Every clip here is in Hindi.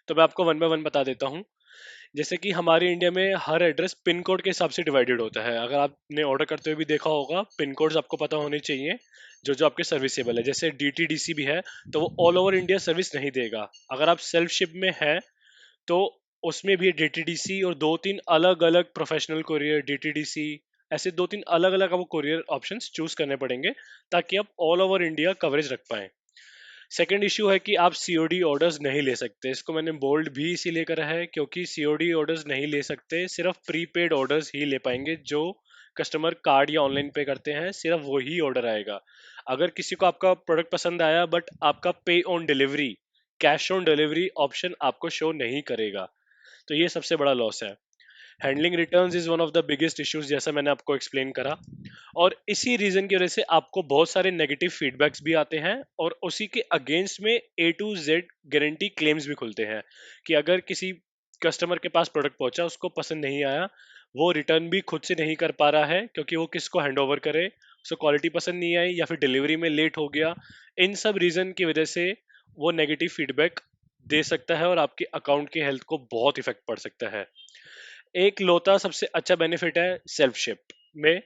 तो मैं आपको वन बाय वन बता देता हूँ। जैसे कि हमारे इंडिया में हर एड्रेस पिन कोड के हिसाब से डिवाइडेड होता है। अगर आपने ऑर्डर करते हुए भी देखा होगा, पिन कोड्स आपको पता होने चाहिए जो जो आपके सर्विसेबल है। जैसे डीटीडीसी भी है, तो वो ऑल ओवर इंडिया सर्विस नहीं देगा। अगर आप सेल्फ शिप में है तो उसमें भी डीटीडीसी और दो तीन अलग अलग प्रोफेशनल कोरियर डीटीडीसी, ऐसे दो तीन अलग अलग आपको कोरियर ऑप्शंस चूज करने पड़ेंगे ताकि आप ऑल ओवर इंडिया कवरेज रख पाएं। सेकंड इशू है कि आप सीओडी ऑर्डर्स नहीं ले सकते। इसको मैंने बोल्ड भी इसीलिए करा है क्योंकि सीओडी ऑर्डर्स नहीं ले सकते, सिर्फ प्रीपेड ऑर्डर्स ही ले पाएंगे। जो कस्टमर कार्ड या ऑनलाइन पे करते हैं सिर्फ वही ऑर्डर आएगा। अगर किसी को आपका प्रोडक्ट पसंद आया बट आपका पे on delivery, cash on delivery option आपको शो नहीं करेगा, तो ये सबसे बड़ा लॉस है। Handling returns is one of the biggest issues, जैसा मैंने आपको एक्सप्लेन करा। और इसी रीजन की वजह से आपको बहुत सारे नेगेटिव फीडबैक्स भी आते हैं और उसी के अगेंस्ट में A to Z guarantee claims भी खुलते हैं कि अगर किसी कस्टमर के पास प्रोडक्ट पहुंचा, उसको पसंद नहीं आया, वो रिटर्न भी खुद से नहीं कर पा रहा है क्योंकि वो किसको हैंड ओवर करे, उसको क्वालिटी पसंद नहीं आई या फिर डिलीवरी में लेट हो गया। इन सब रीजन की वजह से वो नेगेटिव फीडबैक दे सकता है और आपके अकाउंट की हेल्थ को बहुत इफेक्ट पड़ सकता है। एक लौता सबसे अच्छा बेनिफिट है सेल्फ शिप में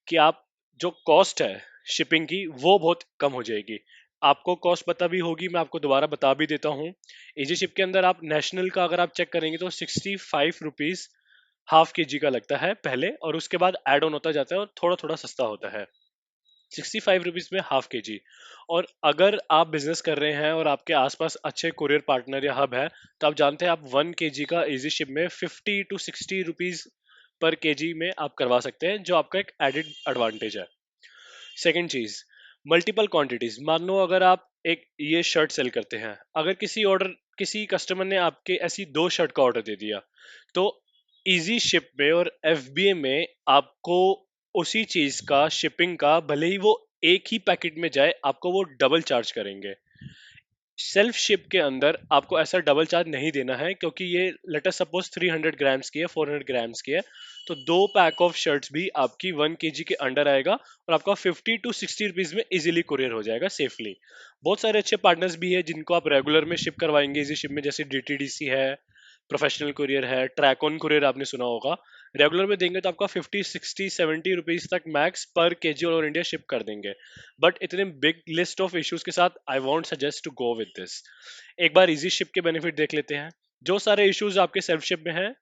कि आप जो कॉस्ट है शिपिंग की वो बहुत कम हो जाएगी। आपको कॉस्ट पता भी होगी, मैं आपको दोबारा बता भी देता हूँ। इजी शिप के अंदर आप नेशनल का अगर आप चेक करेंगे तो 65 रुपीज हाफ के जी का लगता है पहले, और उसके बाद एड ऑन होता जाता है और थोड़ा थोड़ा सस्ता होता है। 65 रुपीज में हाफ के जी। और अगर आप बिजनेस कर रहे हैं और आपके आसपास अच्छे कुरियर पार्टनर या हब है, तो आप जानते हैं आप 1 kg का इजी शिप में 50 to 60 रुपीज पर केजी में आप करवा सकते हैं, जो आपका एक एडेड एडवांटेज है। सेकंड चीज, मल्टीपल क्वांटिटीज। मान लो अगर आप एक ये शर्ट सेल करते हैं, अगर किसी कस्टमर ने आपके ऐसी 2 शर्ट का ऑर्डर दे दिया, तो इजी शिप में और एफबीए में आपको उसी चीज का शिपिंग का, भले ही वो एक ही पैकेट में जाए, आपको वो डबल चार्ज करेंगे। सेल्फ शिप के अंदर आपको ऐसा डबल चार्ज नहीं देना है क्योंकि ये लेटर सपोज 300 ग्राम्स की है, 400 ग्राम्स की है, तो 2 पैक ऑफ शर्ट्स भी आपकी 1 kg के अंडर आएगा और आपका 50 to 60 रुपीज में इजीली कुरियर हो जाएगा सेफली। बहुत सारे अच्छे पार्टनर्स भी है जिनको आप रेगुलर में शिप करवाएंगे इजी शिप में, जैसे डीटीडीसी है, प्रोफेशनल कुरियर है, ट्रैक ऑन कुरियर आपने सुना होगा। रेगुलर में देंगे तो आपका 50 60 70 रुपीज तक मैक्स पर KG all over India ship कर देंगे। बट इतने बिग लिस्ट ऑफ इश्यूज के साथ I want suggest to go with this. एक बार इजी शिप के बेनिफिट देख लेते हैं। जो सारे इश्यूज आपके सेल्फ शिप में हैं,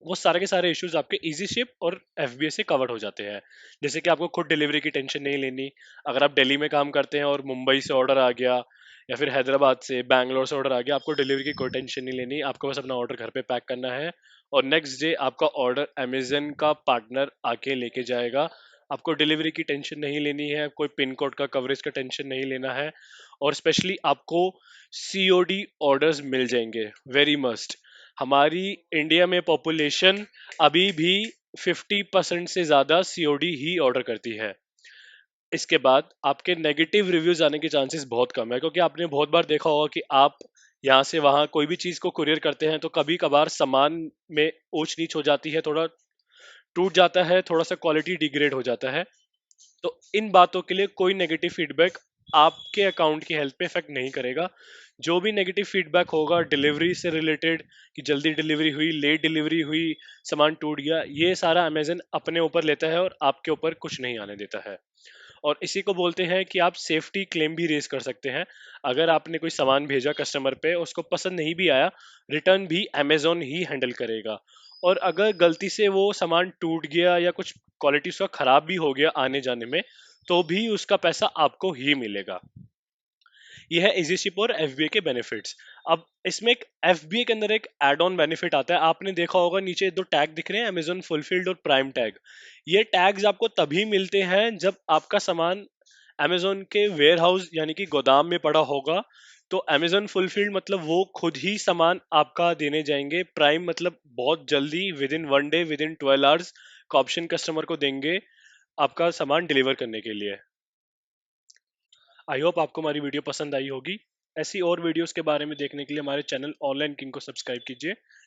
वो सारे के सारे इश्यूज आपके इजी शिप और एफबीए से कवर्ड हो जाते हैं। जैसे कि आपको खुद डिलीवरी की टेंशन नहीं लेनी। अगर आप दिल्ली में काम करते हैं और मुंबई से ऑर्डर आ गया या फिर हैदराबाद से, बैंगलोर से ऑर्डर आ गया, आपको डिलीवरी की कोई टेंशन नहीं लेनी। आपको बस अपना ऑर्डर घर पे पैक करना है और नेक्स्ट डे आपका ऑर्डर अमेजन का पार्टनर आके लेके जाएगा। आपको डिलीवरी की टेंशन नहीं लेनी है, कोई पिन कोड का कवरेज का टेंशन नहीं लेना है, और स्पेशली आपको सीओडी ऑर्डर्स मिल जाएंगे, वेरी मस्ट। हमारी इंडिया में पॉपुलेशन अभी भी 50% से ज्यादा सीओडी ही ऑर्डर करती है। इसके बाद आपके नेगेटिव रिव्यूज आने के चांसेस बहुत कम है, क्योंकि आपने बहुत बार देखा होगा कि आप यहाँ से वहाँ कोई भी चीज को कुरियर करते हैं तो कभी कभार सामान में ऊंच नीच हो जाती है, थोड़ा टूट जाता है, थोड़ा सा क्वालिटी डिग्रेड हो जाता है। तो इन बातों के लिए कोई नेगेटिव फीडबैक आपके अकाउंट की हेल्थ पे इफेक्ट नहीं करेगा। जो भी नेगेटिव फीडबैक होगा डिलीवरी से रिलेटेड, कि जल्दी डिलीवरी हुई, लेट डिलीवरी हुई, सामान टूट गया, ये सारा अमेजन अपने ऊपर लेता है और आपके ऊपर कुछ नहीं आने देता है। और इसी को बोलते हैं कि आप सेफ्टी क्लेम भी रेज कर सकते हैं। अगर आपने कोई सामान भेजा कस्टमर पे, उसको पसंद नहीं भी आया, रिटर्न भी अमेजोन ही हैंडल करेगा। और अगर गलती से वो सामान टूट गया या कुछ क्वालिटी उसका खराब भी हो गया आने जाने में, तो भी उसका पैसा आपको ही मिलेगा। ये है इजी शिप और एफबीए के बेनिफिट्स। अब इसमें एक एफबीए के अंदर एक एड ऑन बेनिफिट आता है। आपने देखा होगा नीचे 2 टैग दिख रहे हैं, अमेजोन फुलफिल्ड और प्राइम टैग। ये टैग्स आपको तभी मिलते हैं जब आपका सामान अमेजोन के वेयर हाउस यानी कि गोदाम में पड़ा होगा। तो अमेजोन फुलफिल्ड मतलब वो खुद ही सामान आपका देने जाएंगे। प्राइम मतलब बहुत जल्दी, with in 1 day, with in 12 hours का ऑप्शन कस्टमर को देंगे आपका सामान डिलीवर करने के लिए। आई होप आपको हमारी वीडियो पसंद आई होगी। ऐसी और वीडियोस के बारे में देखने के लिए हमारे चैनल ऑनलाइन किंग को सब्सक्राइब कीजिए।